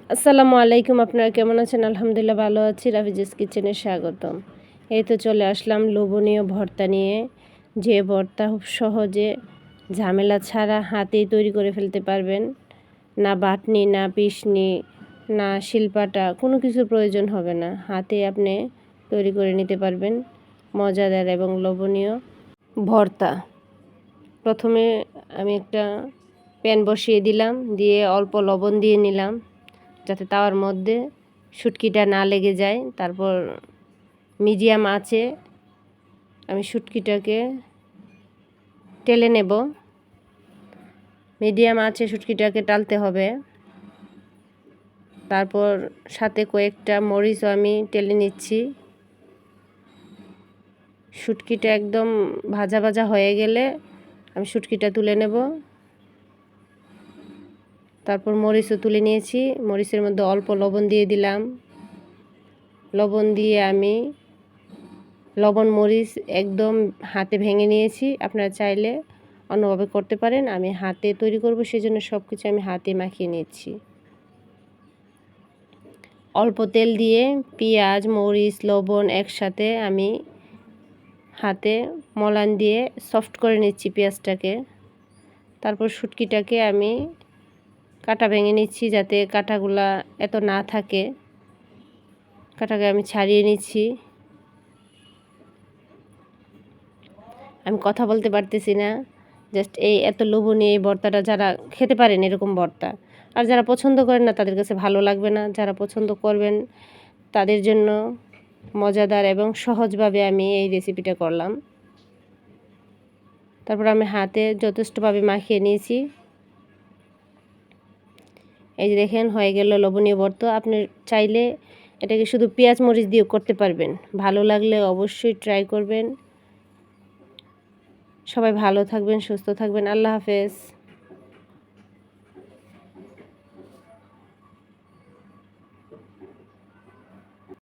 আসসালামু আলাইকুম। আপনারা কেমন আছেন? আলহামদুলিল্লাহ ভালো আছি। রাফিজাস কিচেনে স্বাগতম। এই তো চলে আসলাম লোভনীয় ভর্তা নিয়ে, যে ভর্তা খুব সহজে ঝামেলা ছাড়া হাতেই তৈরি করে ফেলতে পারবেন। না বাটনি, না পিষনি, না শিলপাটা, কোনো কিছুর প্রয়োজন হবে না। হাতে আপনি তৈরি করে নিতে পারবেন মজাদার এবং লোভনীয় ভর্তা। প্রথমে আমি একটা প্যান বসিয়ে দিলাম, দিয়ে অল্প লবণ দিয়ে নিলাম যাতে তাওয়ার মধ্যে শুটকিটা না লেগে যায়। তারপর মিডিয়াম আঁচে আমি শুটকিটাকে টেলে নেব। মিডিয়াম আঁচে শুটকিটাকে টালতে হবে। তারপর সাথে কয়েকটা মরিচও আমি টেলে নিচ্ছি। শুটকিটা একদম ভাজা ভাজা হয়ে গেলে আমি শুটকিটা তুলে নেব। তারপর মরিচও তুলে নিয়েছি। মরিচের মধ্যে অল্প লবণ দিয়ে দিলাম। লবণ দিয়ে আমি লবণ মরিচ একদম হাতে ভেঙে নিয়েছি। আপনারা চাইলে অন্যভাবে করতে পারেন। আমি হাতে তৈরি করব, সেজন্য সব কিছু আমি হাতে মাখিয়ে নিচ্ছি। অল্প তেল দিয়ে পেঁয়াজ, মরিচ, লবণ একসাথে আমি হাতে মলান দিয়ে সফট করে নিচ্ছি পেঁয়াজটাকে। তারপর শুটকিটাকে আমি কাটা ভেঙে নিচ্ছি যাতে কাটাগুলা এত না থাকে। কাটাকে আমি ছাড়িয়ে নিচ্ছি। আমি কথা বলতে পারতেছি না, জাস্ট এই এত লোভনীয় এই ভর্তাটা যারা খেতে পারেন এরকম ভর্তা, আর যারা পছন্দ করেন না তাদের কাছে ভালো লাগবে না। যারা পছন্দ করবেন তাদের জন্য মজাদার এবং সহজভাবে আমি এই রেসিপিটা করলাম। তারপর আমি হাতে যথেষ্টভাবে মাখিয়ে নিয়েছি। এই যে দেখেন হয়ে গেল লোভনীয় ভর্তা। আপনি চাইলে এটাকে শুধু পেঁয়াজ মরিচ দিয়েও করতে পারবেন। ভালো লাগলে অবশ্যই ট্রাই করবেন। সবাই ভালো থাকবেন, সুস্থ থাকবেন। আল্লাহ হাফেজ।